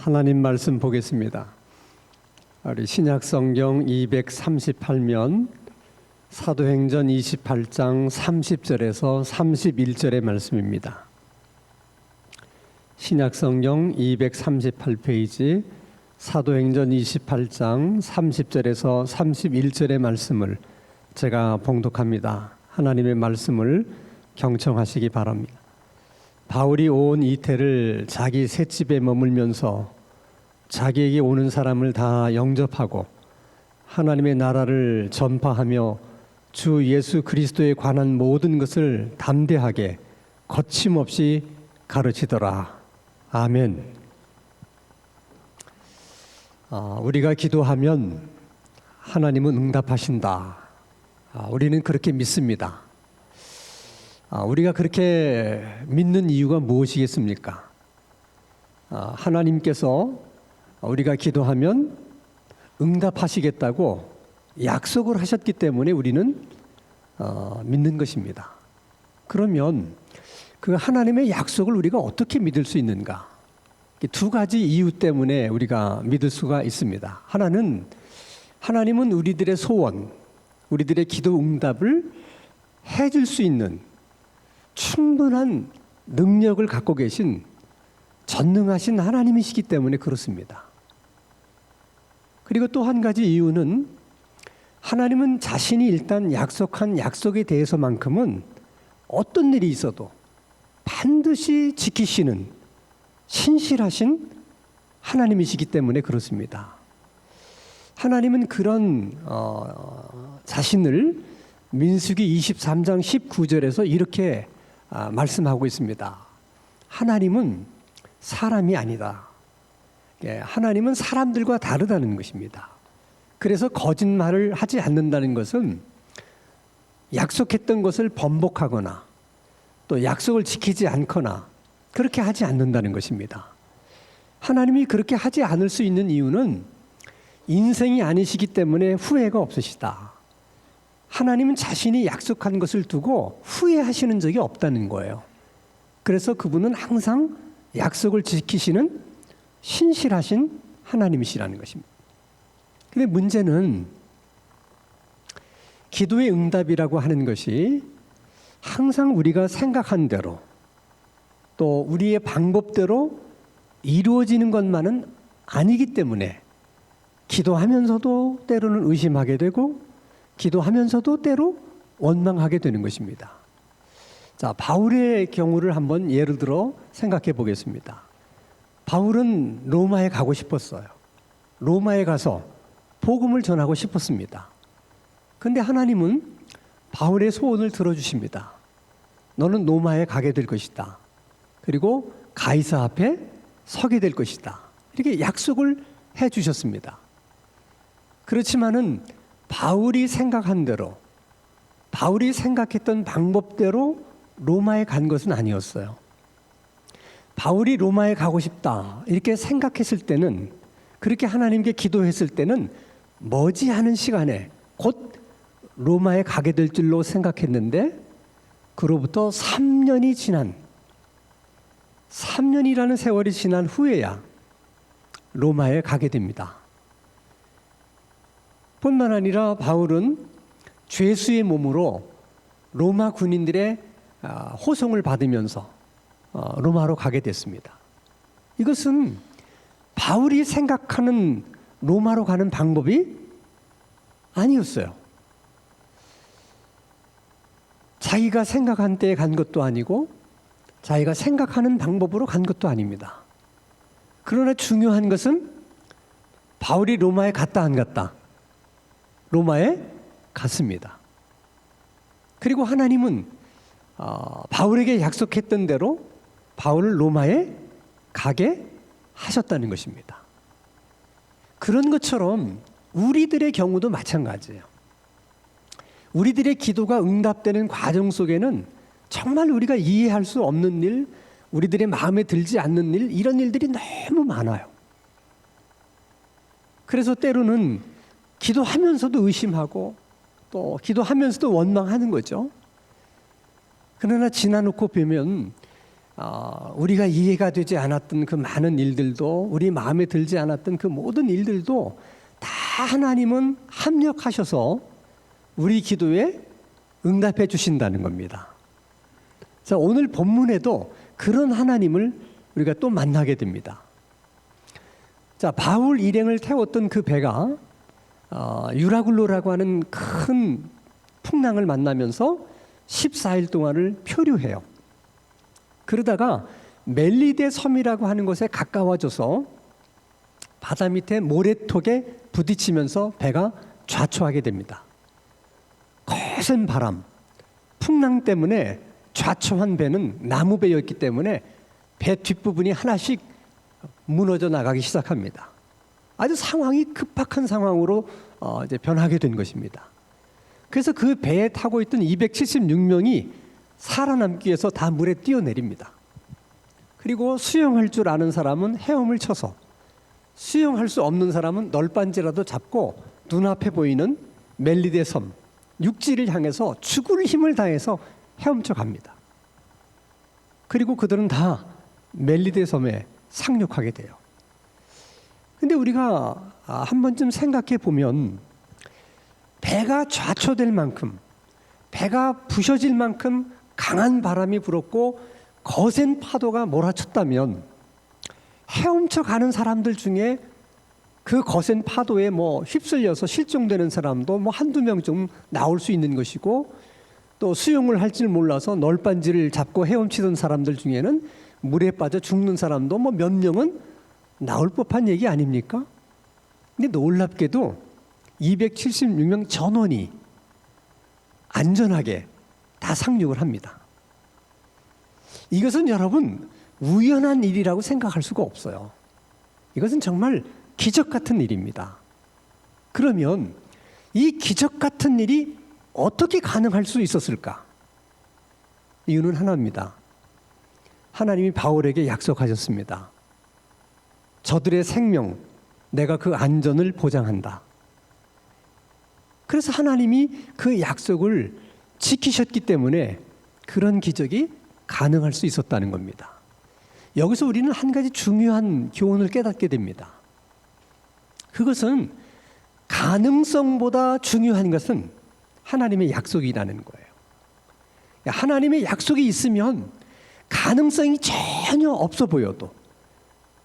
하나님 말씀 보겠습니다. 우리 신약성경 238면 사도행전 28장 30절에서 31절의 말씀입니다. 신약성경 238페이지 사도행전 28장 30절에서 31절의 말씀을 제가 봉독합니다. 하나님의 말씀을 경청하시기 바랍니다. 바울이 온 이태를 자기 셋집에 머물면서 자기에게 오는 사람을 다 영접하고 하나님의 나라를 전파하며 주 예수 그리스도에 관한 모든 것을 담대하게 거침없이 가르치더라. 아멘. 우리가 기도하면 하나님은 응답하신다. 우리는 그렇게 믿습니다. 우리가 그렇게 믿는 이유가 무엇이겠습니까? 하나님께서 우리가 기도하면 응답하시겠다고 약속을 하셨기 때문에 우리는 믿는 것입니다. 그러면 그 하나님의 약속을 우리가 어떻게 믿을 수 있는가? 두 가지 이유 때문에 우리가 믿을 수가 있습니다. 하나님은 우리들의 소원, 우리들의 기도 응답을 해줄 수 있는 충분한 능력을 갖고 계신 전능하신 하나님이시기 때문에 그렇습니다. 그리고 또 한 가지 이유는 하나님은 자신이 일단 약속한 약속에 대해서만큼은 어떤 일이 있어도 반드시 지키시는 신실하신 하나님이시기 때문에 그렇습니다. 하나님은 그런 자신을 민수기 23장 19절에서 이렇게 말씀하고 있습니다. 하나님은 사람이 아니다. 하나님은 사람들과 다르다는 것입니다. 그래서 거짓말을 하지 않는다는 것은 약속했던 것을 번복하거나 또 약속을 지키지 않거나 그렇게 하지 않는다는 것입니다. 하나님이 그렇게 하지 않을 수 있는 이유는 인생이 아니시기 때문에 후회가 없으시다. 하나님은 자신이 약속한 것을 두고 후회하시는 적이 없다는 거예요. 그래서 그분은 항상 약속을 지키시는 신실하신 하나님이시라는 것입니다. 그런데 문제는 기도의 응답이라고 하는 것이 항상 우리가 생각한 대로 또 우리의 방법대로 이루어지는 것만은 아니기 때문에 기도하면서도 때로는 의심하게 되고 기도하면서도 때로 원망하게 되는 것입니다. 자, 바울의 경우를 한번 예를 들어 생각해 보겠습니다. 바울은 로마에 가고 싶었어요. 로마에 가서 복음을 전하고 싶었습니다. 그런데 하나님은 바울의 소원을 들어주십니다. 너는 로마에 가게 될 것이다. 그리고 가이사 앞에 서게 될 것이다. 이렇게 약속을 해 주셨습니다. 그렇지만은 바울이 생각한 대로, 바울이 생각했던 방법대로 로마에 간 것은 아니었어요. 바울이 로마에 가고 싶다 이렇게 생각했을 때는, 그렇게 하나님께 기도했을 때는 머지않은 시간에 곧 로마에 가게 될 줄로 생각했는데, 그로부터 3년이라는 세월이 지난 후에야 로마에 가게 됩니다. 뿐만 아니라 바울은 죄수의 몸으로 로마 군인들의 호송을 받으면서 로마로 가게 됐습니다. 이것은 바울이 생각하는 로마로 가는 방법이 아니었어요. 자기가 생각한 때에 간 것도 아니고 자기가 생각하는 방법으로 간 것도 아닙니다. 그러나 중요한 것은 바울이 로마에 갔다 안 갔다? 로마에 갔습니다. 그리고 하나님은 바울에게 약속했던 대로 바울을 로마에 가게 하셨다는 것입니다. 그런 것처럼 우리들의 경우도 마찬가지예요. 우리들의 기도가 응답되는 과정 속에는 정말 우리가 이해할 수 없는 일, 우리들의 마음에 들지 않는 일, 이런 일들이 너무 많아요. 그래서 때로는 기도하면서도 의심하고 또 기도하면서도 원망하는 거죠. 그러나 지나놓고 보면 우리가 이해가 되지 않았던 그 많은 일들도, 우리 마음에 들지 않았던 그 모든 일들도 다 하나님은 합력하셔서 우리 기도에 응답해 주신다는 겁니다. 자, 오늘 본문에도 그런 하나님을 우리가 또 만나게 됩니다. 자, 바울 일행을 태웠던 그 배가 유라굴로라고 하는 큰 풍랑을 만나면서 14일 동안을 표류해요. 그러다가 멜리데 섬이라고 하는 곳에 가까워져서 바다 밑에 모래톡에 부딪히면서 배가 좌초하게 됩니다. 거센 바람, 풍랑 때문에 좌초한 배는 나무배였기 때문에 배 뒷부분이 하나씩 무너져 나가기 시작합니다. 아주 상황이 급박한 상황으로 이제 변하게 된 것입니다. 그래서 그 배에 타고 있던 276명이 살아남기 위해서 다 물에 뛰어내립니다. 그리고 수영할 줄 아는 사람은 헤엄을 쳐서, 수영할 수 없는 사람은 널빤지라도 잡고 눈앞에 보이는 멜리데 섬, 육지를 향해서 죽을 힘을 다해서 헤엄쳐 갑니다. 그리고 그들은 다 멜리데 섬에 상륙하게 돼요. 근데 우리가 한 번쯤 생각해 보면 배가 좌초될 만큼, 배가 부셔질 만큼 강한 바람이 불었고 거센 파도가 몰아쳤다면 헤엄쳐 가는 사람들 중에 그 거센 파도에 휩쓸려서 실종되는 사람도 한두 명 좀 나올 수 있는 것이고, 또 수영을 할 줄 몰라서 널빤지를 잡고 헤엄치던 사람들 중에는 물에 빠져 죽는 사람도 몇 명은 나올 법한 얘기 아닙니까? 근데 놀랍게도 276명 전원이 안전하게 다 상륙을 합니다. 이것은 여러분 우연한 일이라고 생각할 수가 없어요. 이것은 정말 기적 같은 일입니다. 그러면 이 기적 같은 일이 어떻게 가능할 수 있었을까? 이유는 하나입니다. 하나님이 바울에게 약속하셨습니다. 저들의 생명, 내가 그 안전을 보장한다. 그래서 하나님이 그 약속을 지키셨기 때문에 그런 기적이 가능할 수 있었다는 겁니다. 여기서 우리는 한 가지 중요한 교훈을 깨닫게 됩니다. 그것은 가능성보다 중요한 것은 하나님의 약속이라는 거예요. 하나님의 약속이 있으면 가능성이 전혀 없어 보여도,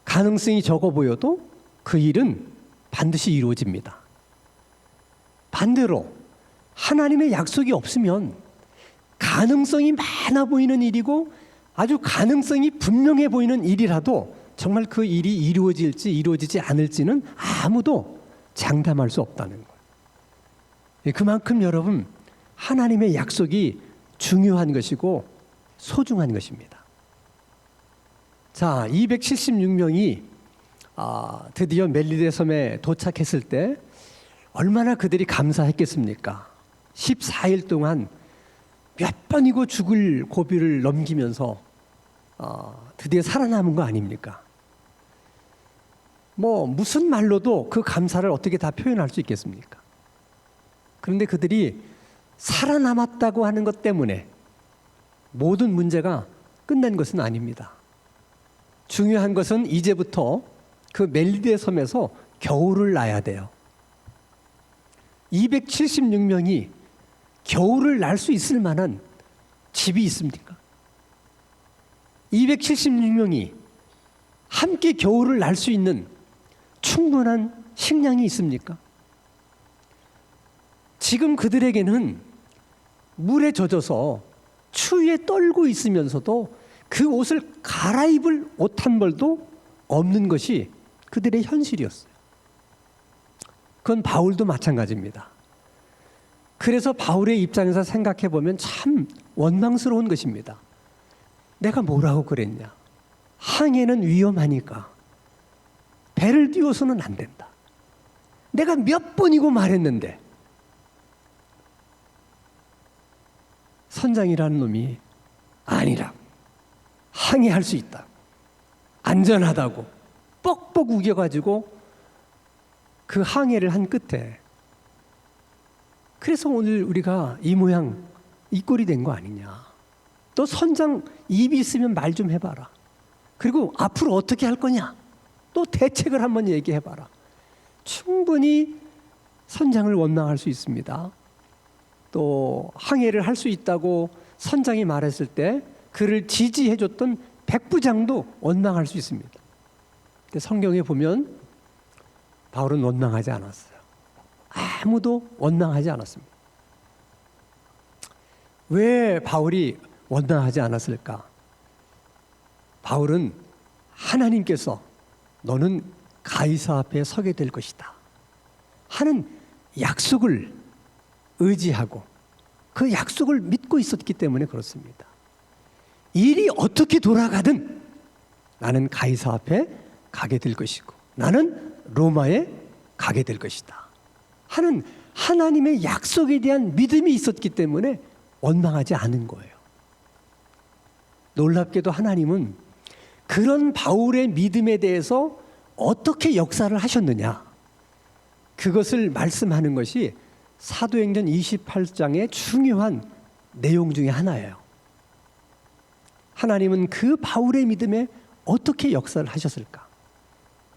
가능성이 적어 보여도 그 일은 반드시 이루어집니다. 반대로 하나님의 약속이 없으면 가능성이 많아 보이는 일이고 아주 가능성이 분명해 보이는 일이라도 정말 그 일이 이루어질지 이루어지지 않을지는 아무도 장담할 수 없다는 거예요. 그만큼 여러분, 하나님의 약속이 중요한 것이고 소중한 것입니다. 자, 276명이 드디어 멜리데 섬에 도착했을 때 얼마나 그들이 감사했겠습니까? 14일 동안 몇 번이고 죽을 고비를 넘기면서 드디어 살아남은 거 아닙니까? 무슨 말로도 그 감사를 어떻게 다 표현할 수 있겠습니까? 그런데 그들이 살아남았다고 하는 것 때문에 모든 문제가 끝난 것은 아닙니다. 중요한 것은 이제부터 그 멜리데 섬에서 겨울을 나야 돼요. 276명이 겨울을 날 수 있을 만한 집이 있습니까? 276명이 함께 겨울을 날 수 있는 충분한 식량이 있습니까? 지금 그들에게는 물에 젖어서 추위에 떨고 있으면서도 그 옷을 갈아입을 옷 한 벌도 없는 것이 그들의 현실이었어요. 그건 바울도 마찬가지입니다. 그래서 바울의 입장에서 생각해 보면 참 원망스러운 것입니다. 내가 뭐라고 그랬냐? 항해는 위험하니까 배를 띄워서는 안 된다. 내가 몇 번이고 말했는데 선장이라는 놈이 아니라 항해할 수 있다, 안전하다고 뻑뻑 우겨가지고 그 항해를 한 끝에, 그래서 오늘 우리가 이 모양 이 꼴이 된 거 아니냐. 너 선장 입이 있으면 말 좀 해봐라. 그리고 앞으로 어떻게 할 거냐? 또 대책을 한번 얘기해봐라. 충분히 선장을 원망할 수 있습니다. 또 항해를 할 수 있다고 선장이 말했을 때 그를 지지해줬던 백부장도 원망할 수 있습니다. 근데 성경에 보면 바울은 원망하지 않았어요. 아무도 원망하지 않았습니다. 왜 바울이 원망하지 않았을까? 바울은 하나님께서 너는 가이사 앞에 서게 될 것이다 하는 약속을 의지하고 그 약속을 믿고 있었기 때문에 그렇습니다. 일이 어떻게 돌아가든 나는 가이사 앞에 가게 될 것이고 나는 로마에 가게 될 것이다 하는 하나님의 약속에 대한 믿음이 있었기 때문에 원망하지 않은 거예요. 놀랍게도 하나님은 그런 바울의 믿음에 대해서 어떻게 역사를 하셨느냐, 그것을 말씀하는 것이 사도행전 28장의 중요한 내용 중에 하나예요. 하나님은 그 바울의 믿음에 어떻게 역사를 하셨을까?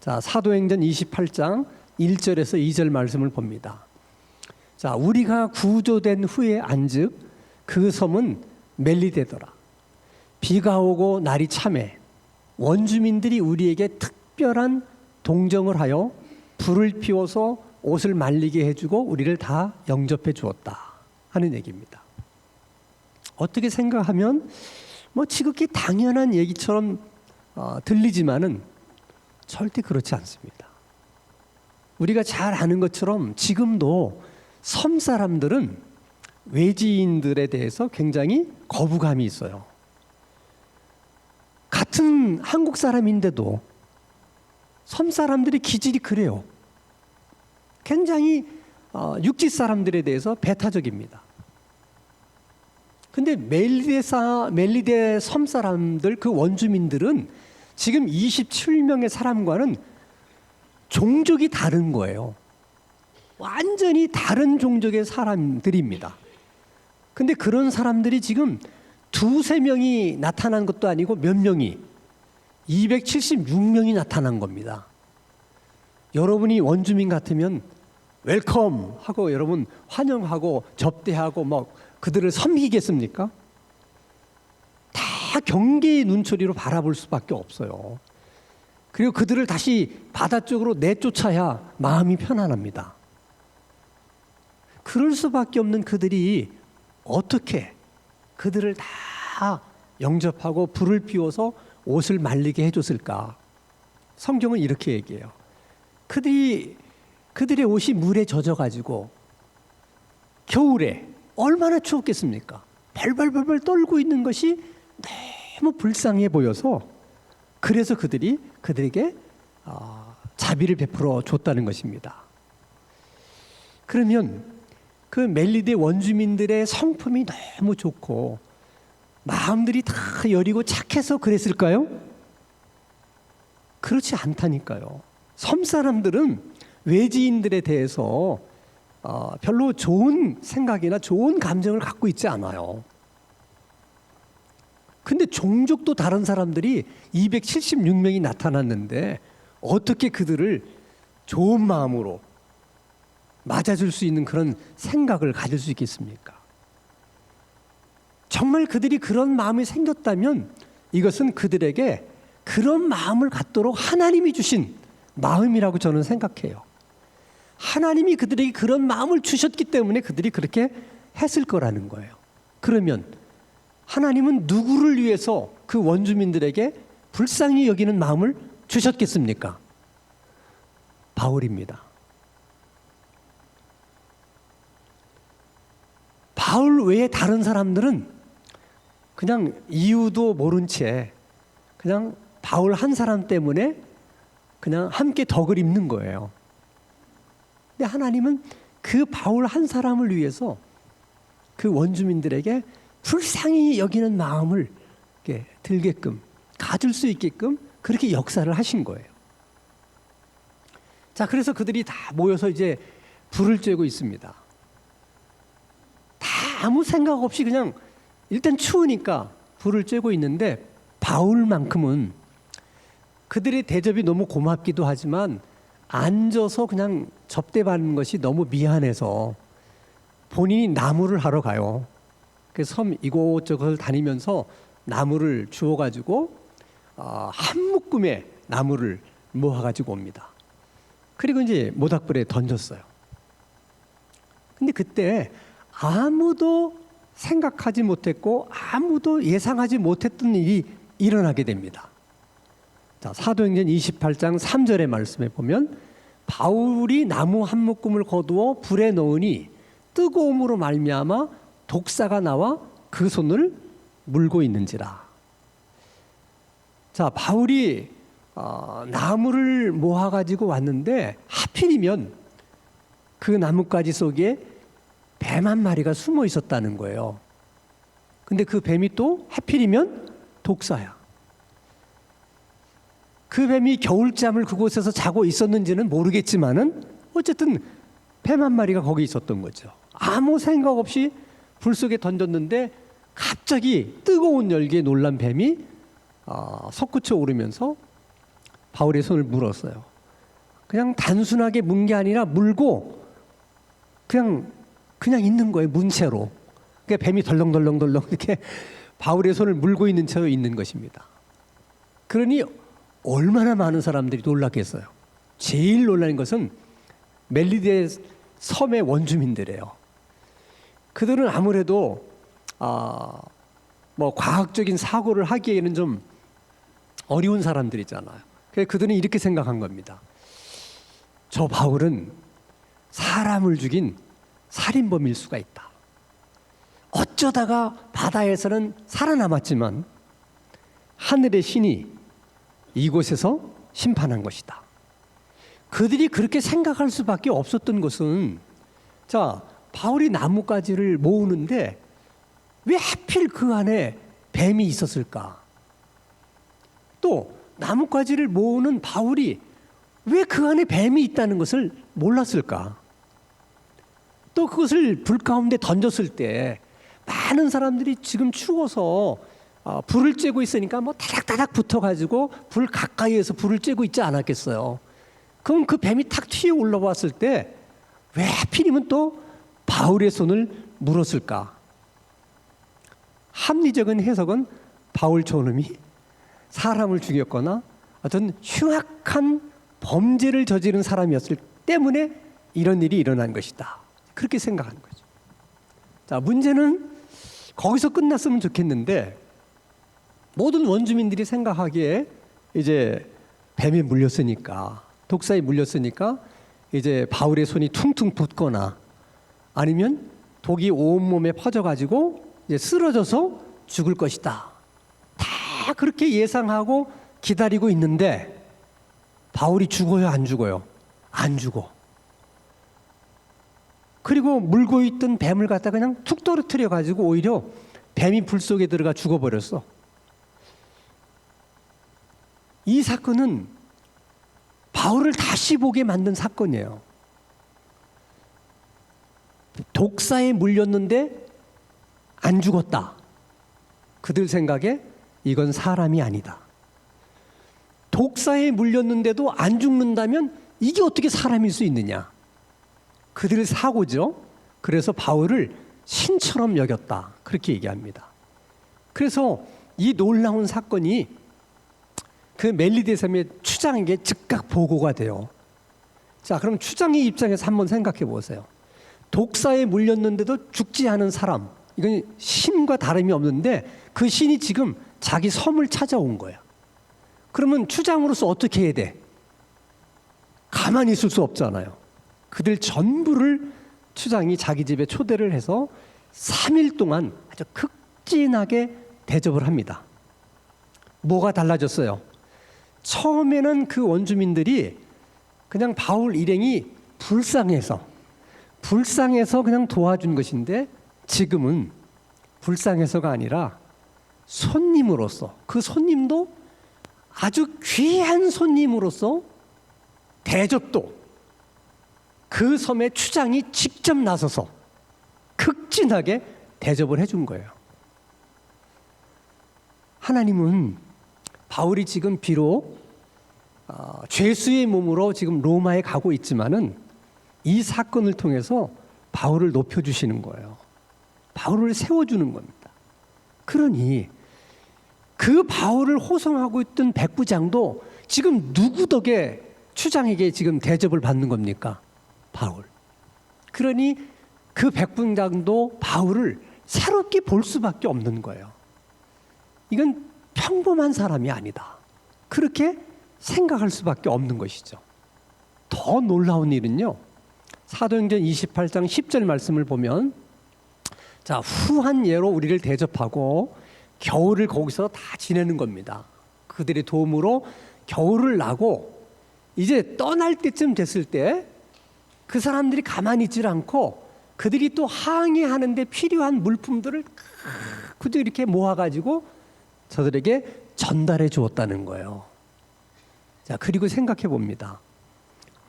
자, 사도행전 28장 1절에서 2절 말씀을 봅니다. 자, 우리가 구조된 후에 안즉 그 섬은 멜리데더라. 비가 오고 날이 참해 원주민들이 우리에게 특별한 동정을 하여 불을 피워서 옷을 말리게 해주고 우리를 다 영접해 주었다 하는 얘기입니다. 어떻게 생각하면 뭐 지극히 당연한 얘기처럼 들리지만은 절대 그렇지 않습니다. 우리가 잘 아는 것처럼 지금도 섬 사람들은 외지인들에 대해서 굉장히 거부감이 있어요. 같은 한국 사람인데도 섬 사람들의 기질이 그래요. 굉장히 육지 사람들에 대해서 배타적입니다. 근데 멜리데 섬 사람들, 그 원주민들은 지금 27명의 사람과는 종족이 다른 거예요. 완전히 다른 종족의 사람들입니다. 근데 그런 사람들이 지금 두세 명이 나타난 것도 아니고 몇 명이 276명이 나타난 겁니다. 여러분이 원주민 같으면 웰컴 하고 여러분 환영하고 접대하고 막 그들을 섬기겠습니까? 다 경계의 눈초리로 바라볼 수밖에 없어요. 그리고 그들을 다시 바다 쪽으로 내쫓아야 마음이 편안합니다. 그럴 수밖에 없는 그들이 어떻게 그들을 다 영접하고 불을 피워서 옷을 말리게 해줬을까? 성경은 이렇게 얘기해요. 그들의 옷이 물에 젖어가지고 겨울에 얼마나 추웠겠습니까? 벌벌벌벌 떨고 있는 것이 너무 불쌍해 보여서 그래서 그들에게 자비를 베풀어 줬다는 것입니다. 그러면 그 멜리데 원주민들의 성품이 너무 좋고 마음들이 다 여리고 착해서 그랬을까요? 그렇지 않다니까요. 섬 사람들은 외지인들에 대해서 별로 좋은 생각이나 좋은 감정을 갖고 있지 않아요. 근데 종족도 다른 사람들이 276명이 나타났는데 어떻게 그들을 좋은 마음으로 맞아줄 수 있는 그런 생각을 가질 수 있겠습니까? 정말 그들이 그런 마음이 생겼다면 이것은 그들에게 그런 마음을 갖도록 하나님이 주신 마음이라고 저는 생각해요. 하나님이 그들에게 그런 마음을 주셨기 때문에 그들이 그렇게 했을 거라는 거예요. 그러면 하나님은 누구를 위해서 그 원주민들에게 불쌍히 여기는 마음을 주셨겠습니까? 바울입니다. 바울 외에 다른 사람들은 그냥 이유도 모른 채 그냥 바울 한 사람 때문에 그냥 함께 덕을 입는 거예요. 근데 하나님은 그 바울 한 사람을 위해서 그 원주민들에게 불쌍히 여기는 마음을 들게끔 가질 수 있게끔 그렇게 역사를 하신 거예요. 자, 그래서 그들이 다 모여서 이제 불을 쬐고 있습니다. 다 아무 생각 없이 그냥 일단 추우니까 불을 쬐고 있는데 바울만큼은 그들의 대접이 너무 고맙기도 하지만 앉아서 그냥 접대받는 것이 너무 미안해서 본인이 나무를 하러 가요. 그래서 섬 이곳저곳을 다니면서 나무를 주워가지고 한 묶음의 나무를 모아가지고 옵니다. 그리고 이제 모닥불에 던졌어요. 근데 그때 아무도 생각하지 못했고 아무도 예상하지 못했던 일이 일어나게 됩니다. 자, 사도행전 28장 3절의 말씀에 보면 바울이 나무 한 묶음을 거두어 불에 넣으니 뜨거움으로 말미암아 독사가 나와 그 손을 물고 있는지라. 자, 바울이 나무를 모아가지고 왔는데 하필이면 그 나뭇가지 속에 뱀 한 마리가 숨어 있었다는 거예요. 근데 그 뱀이 또 하필이면 독사야. 그 뱀이 겨울잠을 그곳에서 자고 있었는지는 모르겠지만은 어쨌든 뱀 한 마리가 거기 있었던 거죠. 아무 생각 없이 불 속에 던졌는데 갑자기 뜨거운 열기에 놀란 뱀이 솟구쳐 오르면서 바울의 손을 물었어요. 그냥 단순하게 문 게 아니라 물고 그냥 있는 거예요. 문채로. 그러니까 뱀이 덜렁덜렁 이렇게 바울의 손을 물고 있는 채로 있는 것입니다. 그러니 얼마나 많은 사람들이 놀랐겠어요. 제일 놀란 것은 멜리데 섬의 원주민들이에요. 그들은 아무래도 뭐 과학적인 사고를 하기에는 좀 어려운 사람들이잖아요. 그래서 그들은 이렇게 생각한 겁니다. 저 바울은 사람을 죽인 살인범일 수가 있다. 어쩌다가 바다에서는 살아남았지만 하늘의 신이 이곳에서 심판한 것이다. 그들이 그렇게 생각할 수밖에 없었던 것은, 자, 바울이 나뭇가지를 모으는데 왜 하필 그 안에 뱀이 있었을까? 또 나뭇가지를 모으는 바울이 왜 그 안에 뱀이 있다는 것을 몰랐을까? 또 그것을 불 가운데 던졌을 때 많은 사람들이 지금 추워서 불을 쬐고 있으니까 뭐 다닥다닥 붙어가지고 불 가까이에서 불을 쬐고 있지 않았겠어요. 그럼 그 뱀이 탁 튀어 올라왔을 때 왜 하필이면 또 바울의 손을 물었을까? 합리적인 해석은 바울 저놈이 사람을 죽였거나 어떤 흉악한 범죄를 저지른 사람이었을 때문에 이런 일이 일어난 것이다. 그렇게 생각하는 거죠. 자, 문제는 거기서 끝났으면 좋겠는데 모든 원주민들이 생각하기에 이제 뱀에 물렸으니까, 독사에 물렸으니까 이제 바울의 손이 퉁퉁 붓거나 아니면 독이 온몸에 퍼져가지고 이제 쓰러져서 죽을 것이다. 다 그렇게 예상하고 기다리고 있는데 바울이 죽어요, 안 죽어요? 안 죽어. 그리고 물고 있던 뱀을 갖다 그냥 툭 떨어뜨려 가지고 오히려 뱀이 불 속에 들어가 죽어버렸어. 이 사건은 바울을 다시 보게 만든 사건이에요. 독사에 물렸는데 안 죽었다. 그들 생각에 이건 사람이 아니다. 독사에 물렸는데도 안 죽는다면 이게 어떻게 사람일 수 있느냐. 그들 사고죠. 그래서 바울을 신처럼 여겼다. 그렇게 얘기합니다. 그래서 이 놀라운 사건이 그 멜리데 섬의 추장에게 즉각 보고가 돼요. 자, 그럼 추장의 입장에서 한번 생각해 보세요. 독사에 물렸는데도 죽지 않은 사람, 이건 신과 다름이 없는데 그 신이 지금 자기 섬을 찾아온 거야. 그러면 추장으로서 어떻게 해야 돼? 가만히 있을 수 없잖아요. 그들 전부를 추장이 자기 집에 초대를 해서 3일 동안 아주 극진하게 대접을 합니다. 뭐가 달라졌어요? 처음에는 그 원주민들이 그냥 바울 일행이 불쌍해서 그냥 도와준 것인데 지금은 불쌍해서가 아니라 손님으로서, 그 손님도 아주 귀한 손님으로서 대접도 그 섬의 추장이 직접 나서서 극진하게 대접을 해준 거예요. 하나님은 바울이 지금 비록 죄수의 몸으로 지금 로마에 가고 있지만은 이 사건을 통해서 바울을 높여주시는 거예요. 바울을 세워주는 겁니다. 그러니 그 바울을 호송하고 있던 백부장도 지금 누구 덕에 추장에게 지금 대접을 받는 겁니까? 바울. 그러니 그 백부장도 바울을 새롭게 볼 수밖에 없는 거예요. 이건 평범한 사람이 아니다. 그렇게 생각할 수밖에 없는 것이죠. 더 놀라운 일은요, 사도행전 28장 10절 말씀을 보면, 자, 후한 예로 우리를 대접하고 겨울을 거기서 다 지내는 겁니다. 그들의 도움으로 겨울을 나고 이제 떠날 때쯤 됐을 때 그 사람들이 가만히 있질 않고 그들이 또 항해하는데 필요한 물품들을 그저 이렇게 모아가지고 저들에게 전달해 주었다는 거예요. 자, 그리고 생각해 봅니다.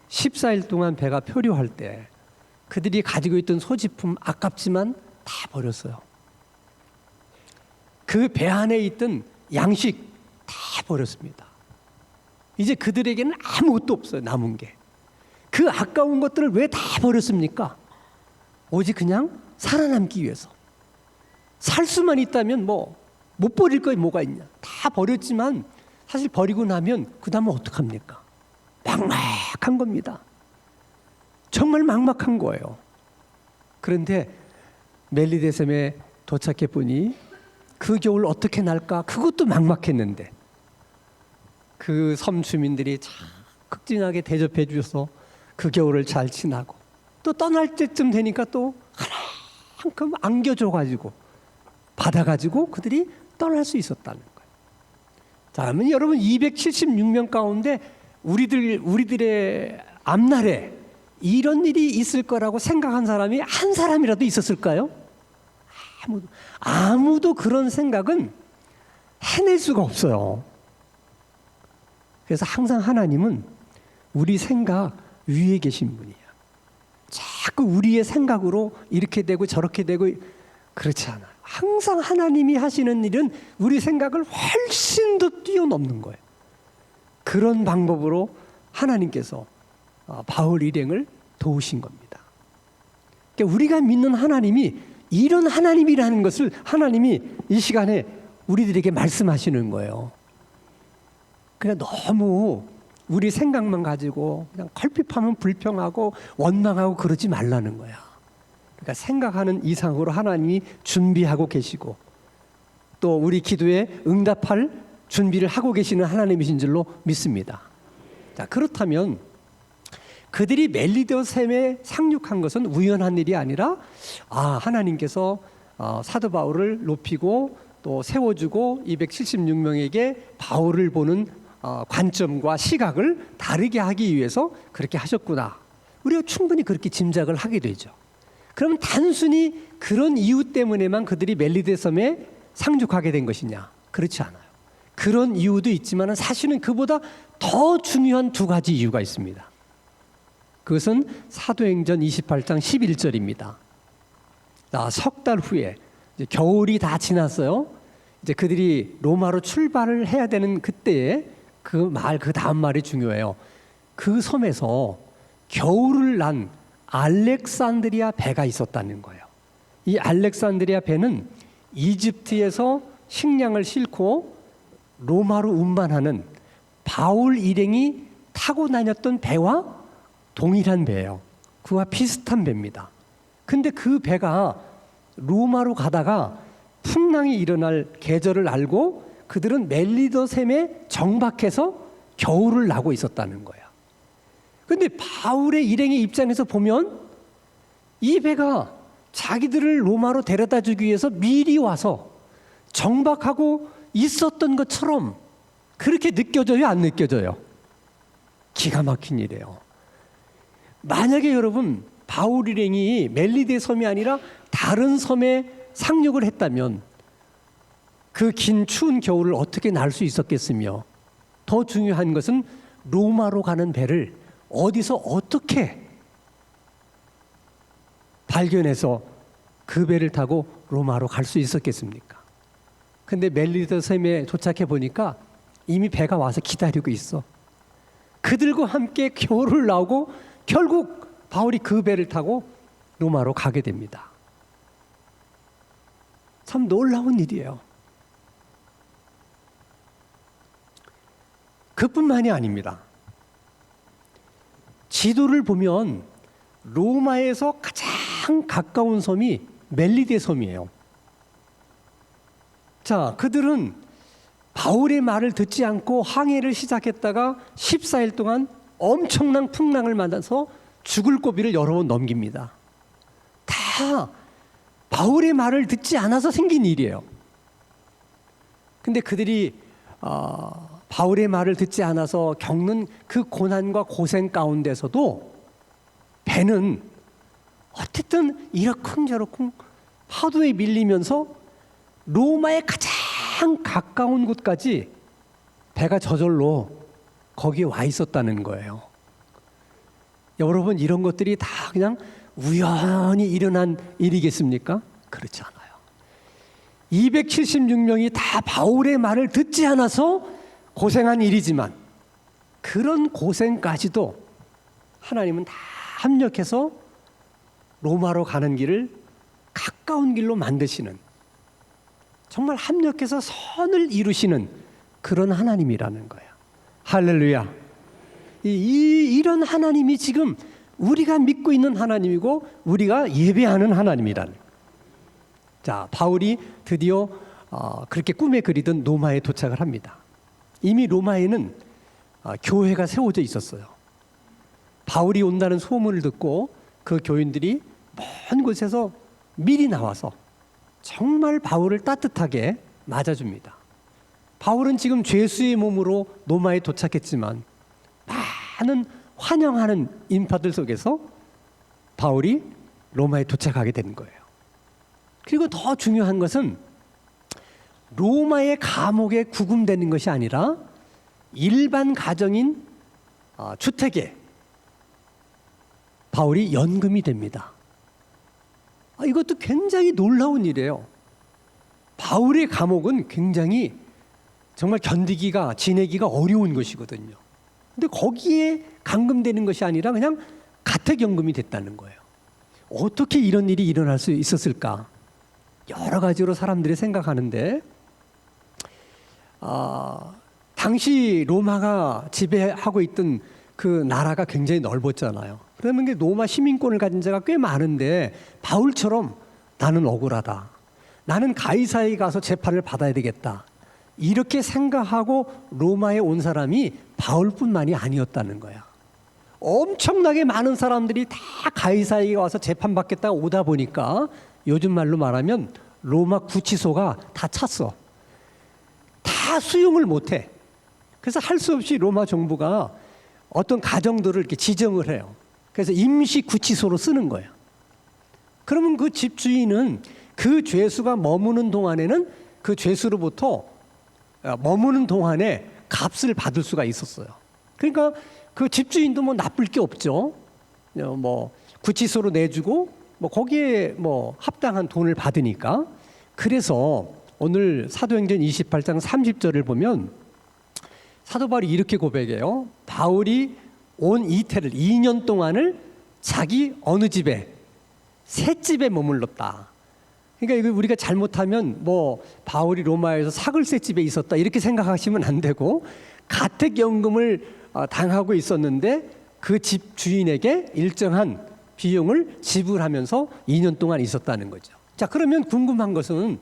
14일 동안 배가 표류할 때 그들이 가지고 있던 소지품 아깝지만 다 버렸어요. 그 배 안에 있던 양식 다 버렸습니다. 이제 그들에게는 아무것도 없어요. 남은 게. 그 아까운 것들을 왜 다 버렸습니까? 오직 그냥 살아남기 위해서. 살 수만 있다면 뭐 못 버릴 거 뭐가 있냐. 다 버렸지만 사실 버리고 나면 그 다음은 어떡합니까? 막막한 겁니다. 정말 막막한 거예요. 그런데 멜리데 섬에 도착해 보니 그 겨울 어떻게 날까? 그것도 막막했는데 그 섬 주민들이 참 극진하게 대접해 주셔서 그 겨울을 잘 지나고 또 떠날 때쯤 되니까 또 하나만큼 안겨줘가지고 받아가지고 그들이 떠날 수 있었다는 거예요. 자, 그러면 여러분 276명 가운데 우리들의 앞날에 이런 일이 있을 거라고 생각한 사람이 한 사람이라도 있었을까요? 아무도 그런 생각은 해낼 수가 없어요. 그래서 항상 하나님은 우리 생각 위에 계신 분이에요. 자꾸 우리의 생각으로 이렇게 되고 저렇게 되고 그렇지 않아요. 항상 하나님이 하시는 일은 우리 생각을 훨씬 더 뛰어넘는 거예요. 그런 방법으로 하나님께서 바울 일행을 도우신 겁니다. 그러니까 우리가 믿는 하나님이 이런 하나님이라는 것을 하나님이 이 시간에 우리들에게 말씀하시는 거예요. 그냥 너무 우리 생각만 가지고 그냥 컬핍하면 불평하고 원망하고 그러지 말라는 거야. 그러니까 생각하는 이상으로 하나님이 준비하고 계시고 또 우리 기도에 응답할 준비를 하고 계시는 하나님이신 줄로 믿습니다. 자, 그렇다면 그들이 멜리데 섬에 상륙한 것은 우연한 일이 아니라 하나님께서 사도 바울을 높이고 또 세워주고 276명에게 바울을 보는 관점과 시각을 다르게 하기 위해서 그렇게 하셨구나. 우리가 충분히 그렇게 짐작을 하게 되죠. 그럼 단순히 그런 이유 때문에만 그들이 멜리데 섬에 상륙하게 된 것이냐? 그렇지 않아요. 그런 이유도 있지만 사실은 그보다 더 중요한 두 가지 이유가 있습니다. 그것은 사도행전 28장 11절입니다. 석 달 후에 이제 겨울이 다 지났어요. 이제 그들이 로마로 출발을 해야 되는 그때에 그 다음 말이 중요해요. 그 섬에서 겨울을 난 알렉산드리아 배가 있었다는 거예요. 이 알렉산드리아 배는 이집트에서 식량을 싣고 로마로 운반하는 바울 일행이 타고 다녔던 배와 동일한 배예요. 그와 비슷한 배입니다. 근데 그 배가 로마로 가다가 풍랑이 일어날 계절을 알고 그들은 멜리데 섬에 정박해서 겨울을 나고 있었다는 거야. 그런데 바울의 일행의 입장에서 보면 이 배가 자기들을 로마로 데려다 주기 위해서 미리 와서 정박하고 있었던 것처럼 그렇게 느껴져요? 안 느껴져요? 기가 막힌 일이에요. 만약에 여러분 바울 일행이 멜리데 섬이 아니라 다른 섬에 상륙을 했다면 그 긴 추운 겨울을 어떻게 날 수 있었겠으며 더 중요한 것은 로마로 가는 배를 어디서 어떻게 발견해서 그 배를 타고 로마로 갈 수 있었겠습니까? 근데 멜리도 섬에 도착해 보니까 이미 배가 와서 기다리고 있어. 그들과 함께 겨울을 나오고 결국 바울이 그 배를 타고 로마로 가게 됩니다. 참 놀라운 일이에요. 그뿐만이 아닙니다. 지도를 보면 로마에서 가장 가까운 섬이 멜리데 섬이에요. 자, 그들은 바울의 말을 듣지 않고 항해를 시작했다가 14일 동안 엄청난 풍랑을 만나서 죽을 고비를 여러 번 넘깁니다. 다 바울의 말을 듣지 않아서 생긴 일이에요. 근데 그들이 바울의 말을 듣지 않아서 겪는 그 고난과 고생 가운데서도 배는 어쨌든 이러쿵저러쿵 파도에 밀리면서 로마의 가장 가까운 곳까지 배가 저절로 거기에 와 있었다는 거예요. 여러분, 이런 것들이 다 그냥 우연히 일어난 일이겠습니까? 그렇지 않아요. 276명이 다 바울의 말을 듣지 않아서 고생한 일이지만 그런 고생까지도 하나님은 다 합력해서 로마로 가는 길을 가까운 길로 만드시는, 정말 합력해서 선을 이루시는 그런 하나님이라는 거예요. 할렐루야. 이런 하나님이 지금 우리가 믿고 있는 하나님이고 우리가 예배하는 하나님이라는. 자, 바울이 드디어 그렇게 꿈에 그리던 로마에 도착을 합니다. 이미 로마에는 교회가 세워져 있었어요. 바울이 온다는 소문을 듣고 그 교인들이 먼 곳에서 미리 나와서 정말 바울을 따뜻하게 맞아줍니다. 바울은 지금 죄수의 몸으로 로마에 도착했지만 많은 환영하는 인파들 속에서 바울이 로마에 도착하게 된 거예요. 그리고 더 중요한 것은 로마의 감옥에 구금되는 것이 아니라 일반 가정인 주택에 바울이 연금이 됩니다. 이것도 굉장히 놀라운 일이에요. 바울의 감옥은 굉장히 정말 지내기가 어려운 것이거든요. 근데 거기에 감금되는 것이 아니라 그냥 가택연금이 됐다는 거예요. 어떻게 이런 일이 일어날 수 있었을까? 여러 가지로 사람들이 생각하는데 당시 로마가 지배하고 있던 그 나라가 굉장히 넓었잖아요. 그러면 로마 시민권을 가진 자가 꽤 많은데 바울처럼 나는 억울하다, 나는 가이사에 가서 재판을 받아야 되겠다, 이렇게 생각하고 로마에 온 사람이 바울뿐만이 아니었다는 거야. 엄청나게 많은 사람들이 다 가이사에 와서 재판받겠다고 오다 보니까 요즘 말로 말하면 로마 구치소가 다 찼어. 다 수용을 못해. 그래서 할 수 없이 로마 정부가 어떤 가정들을 이렇게 지정을 해요. 그래서 임시 구치소로 쓰는 거예요. 그러면 그 집주인은 그 죄수가 머무는 동안에는 그 죄수로부터 머무는 동안에 값을 받을 수가 있었어요. 그러니까 그 집주인도 뭐 나쁠 게 없죠. 뭐 구치소로 내주고 뭐 거기에 뭐 합당한 돈을 받으니까. 그래서 오늘 사도행전 28장 30절을 보면 사도 바울이 이렇게 고백해요. 바울이 온 이태를 2년 동안을 자기 어느 집에, 새 집에 머물렀다. 그러니까 이거 우리가 잘못하면 뭐 바울이 로마에서 사글세 집에 있었다 이렇게 생각하시면 안 되고, 가택연금을 당하고 있었는데 그 집 주인에게 일정한 비용을 지불하면서 2년 동안 있었다는 거죠. 자, 그러면 궁금한 것은,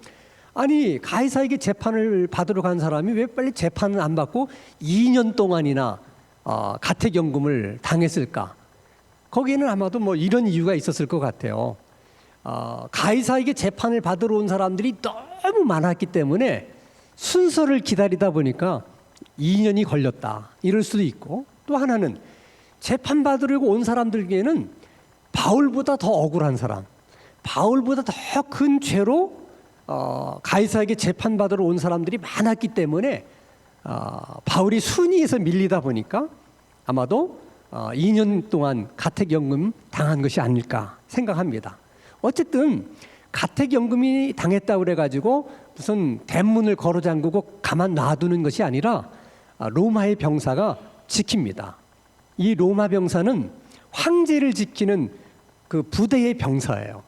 아니 가이사에게 재판을 받으러 간 사람이 왜 빨리 재판을 안 받고 2년 동안이나 가택연금을 당했을까? 거기에는 아마도 뭐 이런 이유가 있었을 것 같아요. 가이사에게 재판을 받으러 온 사람들이 너무 많았기 때문에 순서를 기다리다 보니까 2년이 걸렸다, 이럴 수도 있고, 또 하나는 재판 받으려고 온 사람들에게는 바울보다 더 억울한 사람, 바울보다 더 큰 죄로 가이사에게 재판받으러 온 사람들이 많았기 때문에 바울이 순위에서 밀리다 보니까 아마도 2년 동안 가택연금 당한 것이 아닐까 생각합니다. 어쨌든 가택연금이 당했다고 그래가지고 무슨 대문을 걸어 잠그고 가만 놔두는 것이 아니라 로마의 병사가 지킵니다. 이 로마 병사는 황제를 지키는 그 부대의 병사예요.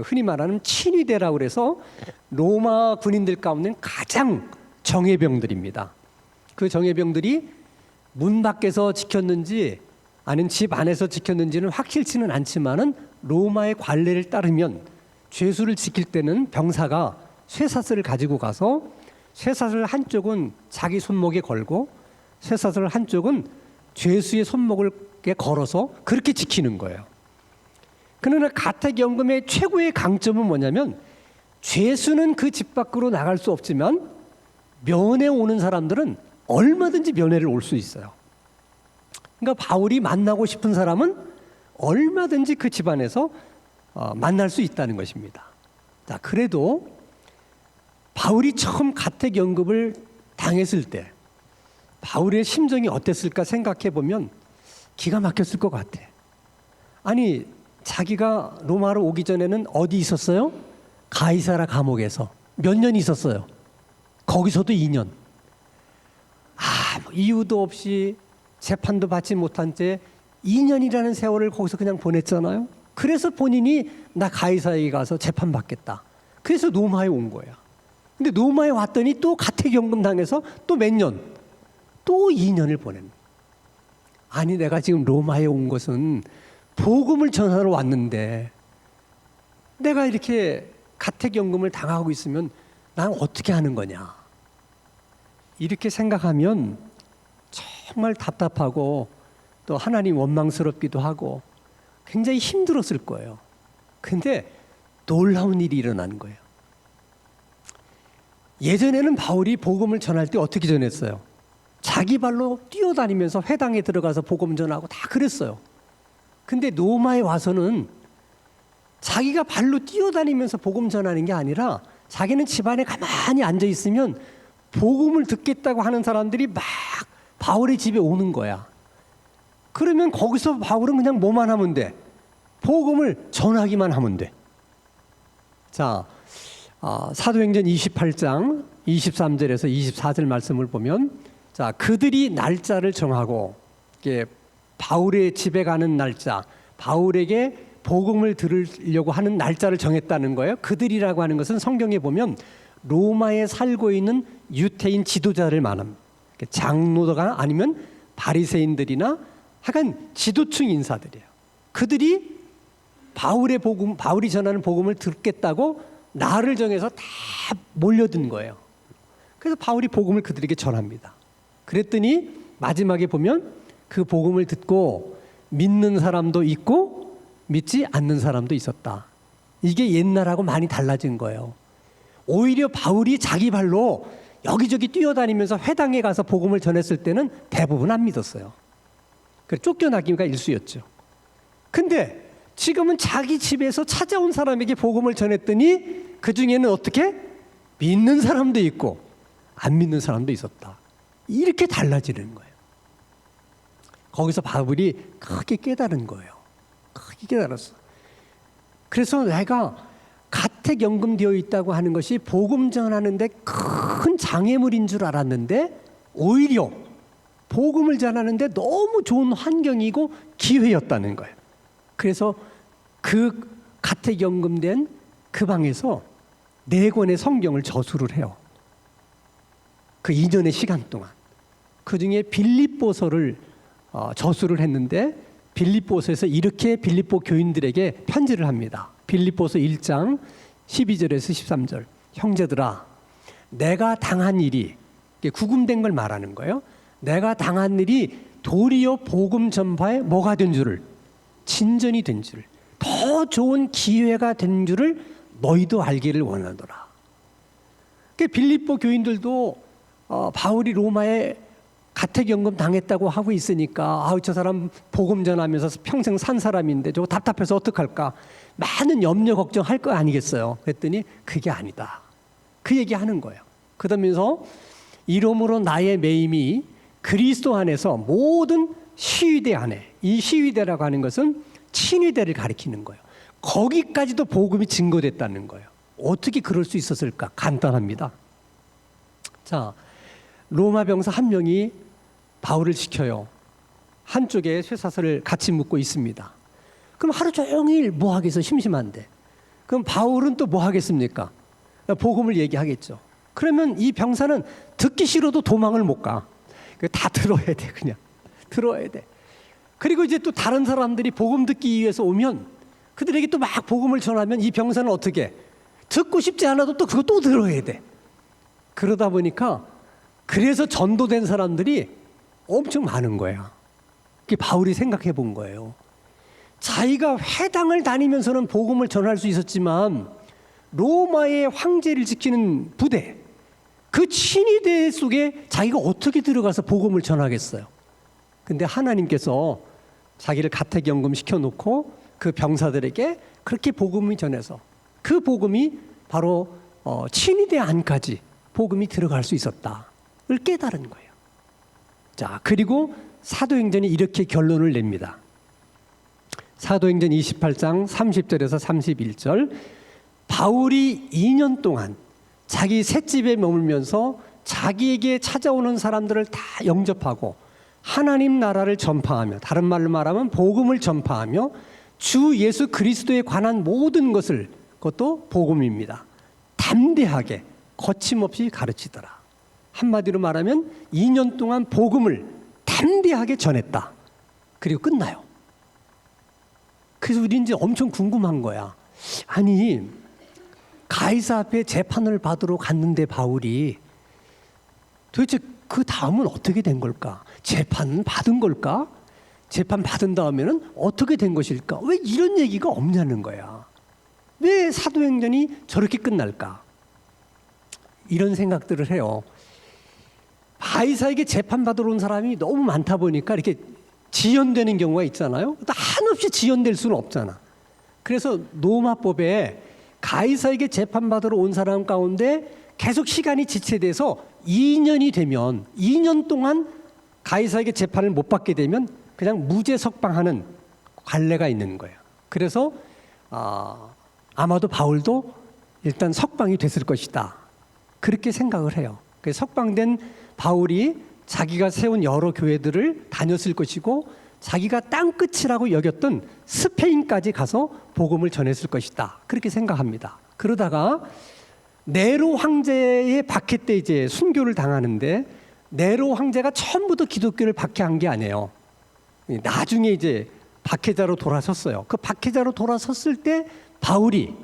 흔히 말하는 친위대라고 그래서 로마 군인들 가운데는 가장 정예병들입니다. 그 정예병들이 문 밖에서 지켰는지 아니면 집 안에서 지켰는지는 확실치는 않지만은 로마의 관례를 따르면 죄수를 지킬 때는 병사가 쇠사슬을 가지고 가서 쇠사슬 한쪽은 자기 손목에 걸고 쇠사슬 한쪽은 죄수의 손목을 걸어서 그렇게 지키는 거예요. 그러나 가택연금의 최고의 강점은 뭐냐면 죄수는 그 집 밖으로 나갈 수 없지만 면회 오는 사람들은 얼마든지 면회를 올 수 있어요. 그러니까 바울이 만나고 싶은 사람은 얼마든지 그 집안에서 만날 수 있다는 것입니다. 자, 그래도 바울이 처음 가택연금을 당했을 때 바울의 심정이 어땠을까 생각해 보면 기가 막혔을 것 같아. 아니, 자기가 로마로 오기 전에는 어디 있었어요? 가이사라 감옥에서 몇 년 있었어요? 거기서도 2년. 아무 이유도 없이 재판도 받지 못한 채 2년이라는 세월을 거기서 그냥 보냈잖아요. 그래서 본인이 나 가이사라에 가서 재판받겠다. 그래서 로마에 온 거야. 근데 로마에 왔더니 또 가택연금 당해서 또 몇 년? 또 2년을 보낸. 아니, 내가 지금 로마에 온 것은 복음을 전하러 왔는데 내가 이렇게 가택연금을 당하고 있으면 난 어떻게 하는 거냐. 이렇게 생각하면 정말 답답하고 또 하나님 원망스럽기도 하고 굉장히 힘들었을 거예요. 근데 놀라운 일이 일어난 거예요. 예전에는 바울이 복음을 전할 때 어떻게 전했어요? 자기 발로 뛰어다니면서 회당에 들어가서 복음 전하고 다 그랬어요. 근데 로마에 와서는 자기가 발로 뛰어다니면서 복음 전하는 게 아니라 자기는 집안에 가만히 앉아 있으면 복음을 듣겠다고 하는 사람들이 막 바울의 집에 오는 거야. 그러면 거기서 바울은 그냥 뭐만 하면 돼? 복음을 전하기만 하면 돼. 자, 사도행전 28장 23절에서 24절 말씀을 보면, 자, 그들이 날짜를 정하고 바울의 집에 가는 날짜, 바울에게 복음을 들으려고 하는 날짜를 정했다는 거예요. 그들이라고 하는 것은 성경에 보면 로마에 살고 있는 유태인 지도자를 말합니다. 장로가 아니면 바리새인들이나 하여간 지도층 인사들이에요. 그들이 바울이 전하는 복음을 듣겠다고 날을 정해서 다 몰려든 거예요. 그래서 바울이 복음을 그들에게 전합니다. 그랬더니 마지막에 보면 그 복음을 듣고 믿는 사람도 있고 믿지 않는 사람도 있었다. 이게 옛날하고 많이 달라진 거예요. 오히려 바울이 자기 발로 여기저기 뛰어다니면서 회당에 가서 복음을 전했을 때는 대부분 안 믿었어요. 그래서 쫓겨나기가 일쑤였죠. 근데 지금은 자기 집에서 찾아온 사람에게 복음을 전했더니 그 중에는 어떻게? 믿는 사람도 있고 안 믿는 사람도 있었다. 이렇게 달라지는 거예요. 거기서 바울이 크게 깨달은 거예요. 크게 깨달았어. 그래서 내가 가택연금되어 있다고 하는 것이 복음 전하는데 큰 장애물인 줄 알았는데 오히려 복음을 전하는데 너무 좋은 환경이고 기회였다는 거예요. 그래서 그 가택연금된 그 방에서 4권의 성경을 저수를 해요. 그 2년의 시간 동안. 그 중에 빌립보서를 저수를 했는데 빌립보서에서 이렇게 빌립보 교인들에게 편지를 합니다. 빌립보서 1장 12절에서 13절. 형제들아, 내가 당한 일이, 구금된 걸 말하는 거예요. 내가 당한 일이 도리어 복음 전파에 뭐가 된 줄을, 진전이 된 줄, 더 좋은 기회가 된 줄을 너희도 알기를 원하노라. 빌립보 교인들도 바울이 로마에 가택연금 당했다고 하고 있으니까 저 사람 복음 전하면서 평생 산 사람인데 저거 답답해서 어떡할까, 많은 염려 걱정할 거 아니겠어요. 그랬더니 그게 아니다, 그 얘기하는 거예요. 그러면서 이러므로 나의 매임이 그리스도 안에서 모든 시위대 안에, 이 시위대라고 하는 것은 친위대를 가리키는 거예요. 거기까지도 복음이 증거됐다는 거예요. 어떻게 그럴 수 있었을까? 간단합니다. 자, 로마 병사 한 명이 바울을 시켜요. 한쪽에 쇠사슬을 같이 묶고 있습니다. 그럼 하루 종일 뭐 하겠어? 심심한데. 그럼 바울은 또 뭐 하겠습니까? 복음을 얘기하겠죠. 그러면 이 병사는 듣기 싫어도 도망을 못 가. 다 들어야 돼. 그냥 들어야 돼. 그리고 이제 또 다른 사람들이 복음 듣기 위해서 오면 그들에게 또 막 복음을 전하면 이 병사는 어떻게 듣고 싶지 않아도 또 그거 또 들어야 돼. 그러다 보니까 그래서 전도된 사람들이 엄청 많은 거야. 그게 바울이 생각해 본 거예요. 자기가 회당을 다니면서는 복음을 전할 수 있었지만 로마의 황제를 지키는 부대, 그 친위대 속에 자기가 어떻게 들어가서 복음을 전하겠어요. 근데 하나님께서 자기를 가택연금 시켜놓고 그 병사들에게 그렇게 복음을 전해서 그 복음이 바로 친위대 안까지 복음이 들어갈 수 있었다를 깨달은 거예요. 자, 그리고 사도행전이 이렇게 결론을 냅니다. 사도행전 28장 30절에서 31절, 바울이 2년 동안 자기 셋집에 머물면서 자기에게 찾아오는 사람들을 다 영접하고 하나님 나라를 전파하며, 다른 말로 말하면 복음을 전파하며 주 예수 그리스도에 관한 모든 것을, 그것도 복음입니다, 담대하게 거침없이 가르치더라. 한마디로 말하면 2년 동안 복음을 담대하게 전했다. 그리고 끝나요. 그래서 우리 이제 엄청 궁금한 거야. 아니, 가이사 앞에 재판을 받으러 갔는데 바울이 도대체 그 다음은 어떻게 된 걸까? 재판 받은 걸까? 재판 받은 다음에는 어떻게 된 것일까? 왜 이런 얘기가 없냐는 거야. 왜 사도행전이 저렇게 끝날까? 이런 생각들을 해요. 가이사에게 재판받으러 온 사람이 너무 많다 보니까 이렇게 지연되는 경우가 있잖아요. 한없이 지연될 수는 없잖아. 그래서 로마법에 가이사에게 재판받으러 온 사람 가운데 계속 시간이 지체돼서 2년이 되면, 2년 동안 가이사에게 재판을 못 받게 되면 그냥 무죄 석방하는 관례가 있는 거예요. 그래서 아마도 바울도 일단 석방이 됐을 것이다, 그렇게 생각을 해요. 그래서 석방된 바울이 자기가 세운 여러 교회들을 다녔을 것이고 자기가 땅끝이라고 여겼던 스페인까지 가서 복음을 전했을 것이다, 그렇게 생각합니다. 그러다가 네로 황제의 박해 때 이제 순교를 당하는데, 네로 황제가 처음부터 기독교를 박해한 게 아니에요. 나중에 이제 박해자로 돌아섰어요. 그 박해자로 돌아섰을 때 바울이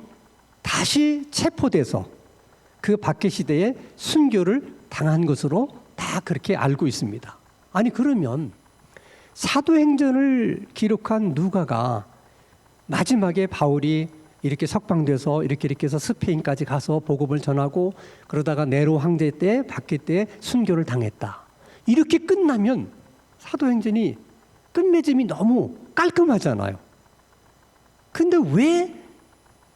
다시 체포돼서 그 박해 시대에 순교를 당한 것으로 다 그렇게 알고 있습니다. 아니, 그러면 사도행전을 기록한 누가가 마지막에 바울이 이렇게 석방돼서 이렇게 해서 스페인까지 가서 복음을 전하고 그러다가 네로 황제 때 박해 때 순교를 당했다, 이렇게 끝나면 사도행전이 끝맺음이 너무 깔끔하잖아요. 근데 왜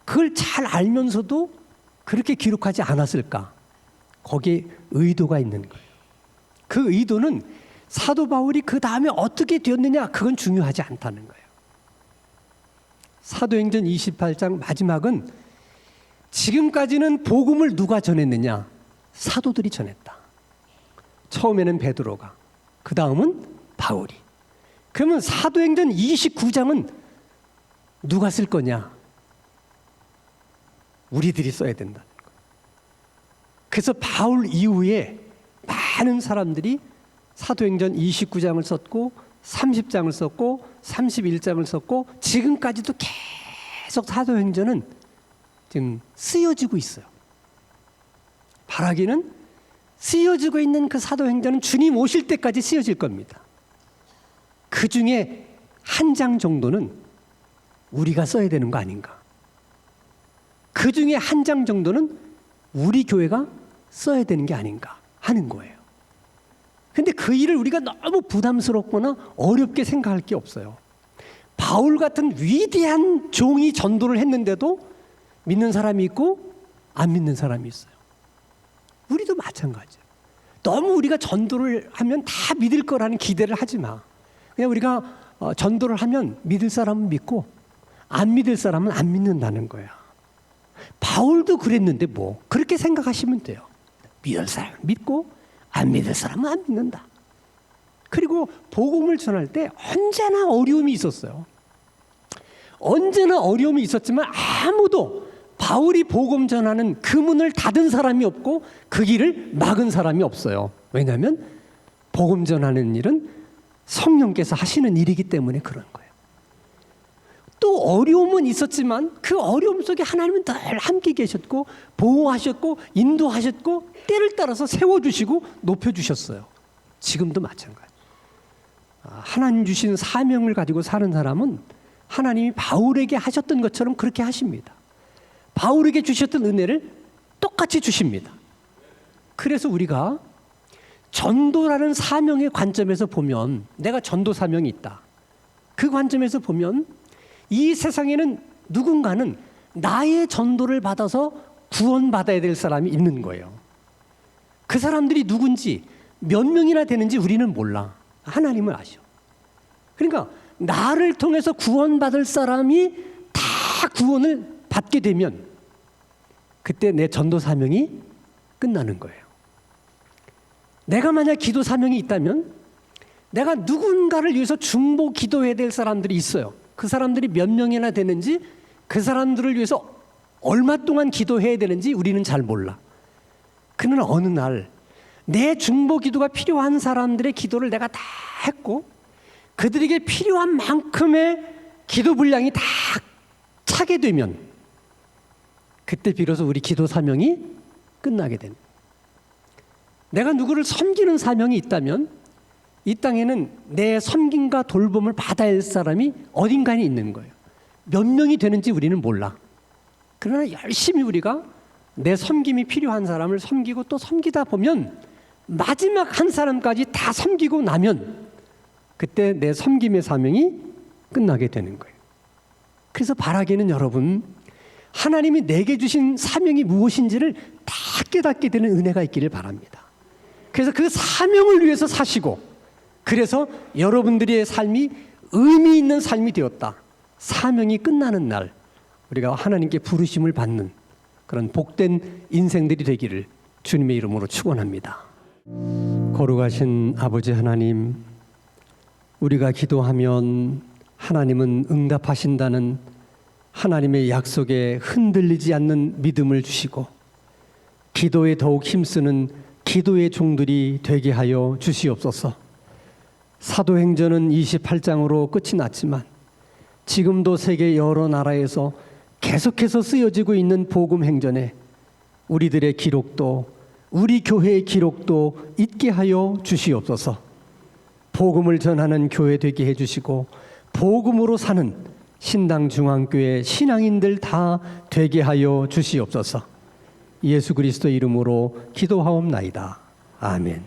그걸 잘 알면서도 그렇게 기록하지 않았을까? 거기에 의도가 있는 거예요. 그 의도는 사도 바울이 그 다음에 어떻게 되었느냐, 그건 중요하지 않다는 거예요. 사도행전 28장 마지막은 지금까지는 복음을 누가 전했느냐? 사도들이 전했다. 처음에는 베드로가, 그 다음은 바울이. 그러면 사도행전 29장은 누가 쓸 거냐? 우리들이 써야 된다는 거예요. 그래서 바울 이후에 많은 사람들이 사도행전 29장을 썼고 30장을 썼고 31장을 썼고 지금까지도 계속 사도행전은 지금 쓰여지고 있어요. 바라기는 쓰여지고 있는 그 사도행전은 주님 오실 때까지 쓰여질 겁니다. 그 중에 한 장 정도는 우리가 써야 되는 거 아닌가? 그 중에 한 장 정도는 우리 교회가 써야 되는 게 아닌가 하는 거예요. 근데 그 일을 우리가 너무 부담스럽거나 어렵게 생각할 게 없어요. 바울 같은 위대한 종이 전도를 했는데도 믿는 사람이 있고 안 믿는 사람이 있어요. 우리도 마찬가지예요. 너무 우리가 전도를 하면 다 믿을 거라는 기대를 하지 마. 그냥 우리가 전도를 하면 믿을 사람은 믿고 안 믿을 사람은 안 믿는다는 거야. 바울도 그랬는데 뭐 그렇게 생각하시면 돼요. 믿을 사람은 믿고 안 믿을 사람은 안 믿는다. 그리고 복음을 전할 때 언제나 어려움이 있었어요. 언제나 어려움이 있었지만 아무도 바울이 복음 전하는 그 문을 닫은 사람이 없고 그 길을 막은 사람이 없어요. 왜냐하면 복음 전하는 일은 성령께서 하시는 일이기 때문에 그런 거예요. 또 어려움은 있었지만 그 어려움 속에 하나님은 늘 함께 계셨고 보호하셨고 인도하셨고 때를 따라서 세워주시고 높여주셨어요. 지금도 마찬가지. 하나님 주신 사명을 가지고 사는 사람은 하나님이 바울에게 하셨던 것처럼 그렇게 하십니다. 바울에게 주셨던 은혜를 똑같이 주십니다. 그래서 우리가 전도라는 사명의 관점에서 보면, 내가 전도 사명이 있다, 그 관점에서 보면 이 세상에는 누군가는 나의 전도를 받아서 구원받아야 될 사람이 있는 거예요. 그 사람들이 누군지 몇 명이나 되는지 우리는 몰라. 하나님은 아셔. 그러니까 나를 통해서 구원받을 사람이 다 구원을 받게 되면 그때 내 전도 사명이 끝나는 거예요. 내가 만약 기도 사명이 있다면 내가 누군가를 위해서 중보 기도해야 될 사람들이 있어요. 그 사람들이 몇 명이나 되는지, 그 사람들을 위해서 얼마 동안 기도해야 되는지 우리는 잘 몰라. 그러나 어느 날 내 중보 기도가 필요한 사람들의 기도를 내가 다 했고 그들에게 필요한 만큼의 기도 분량이 다 차게 되면 그때 비로소 우리 기도 사명이 끝나게 됩니다. 내가 누구를 섬기는 사명이 있다면 이 땅에는 내 섬김과 돌봄을 받아야 할 사람이 어딘가에 있는 거예요. 몇 명이 되는지 우리는 몰라. 그러나 열심히 우리가 내 섬김이 필요한 사람을 섬기고 또 섬기다 보면 마지막 한 사람까지 다 섬기고 나면 그때 내 섬김의 사명이 끝나게 되는 거예요. 그래서 바라기는 여러분, 하나님이 내게 주신 사명이 무엇인지를 다 깨닫게 되는 은혜가 있기를 바랍니다. 그래서 그 사명을 위해서 사시고, 그래서 여러분들의 삶이 의미 있는 삶이 되었다. 사명이 끝나는 날 우리가 하나님께 부르심을 받는 그런 복된 인생들이 되기를 주님의 이름으로 축원합니다. 거룩하신 아버지 하나님, 우리가 기도하면 하나님은 응답하신다는 하나님의 약속에 흔들리지 않는 믿음을 주시고 기도에 더욱 힘쓰는 기도의 종들이 되게 하여 주시옵소서. 사도행전은 28장으로 끝이 났지만 지금도 세계 여러 나라에서 계속해서 쓰여지고 있는 복음 행전에 우리들의 기록도, 우리 교회의 기록도 있게 하여 주시옵소서. 복음을 전하는 교회 되게 해주시고 복음으로 사는 신당중앙교회 신앙인들 다 되게 하여 주시옵소서. 예수 그리스도 이름으로 기도하옵나이다. 아멘.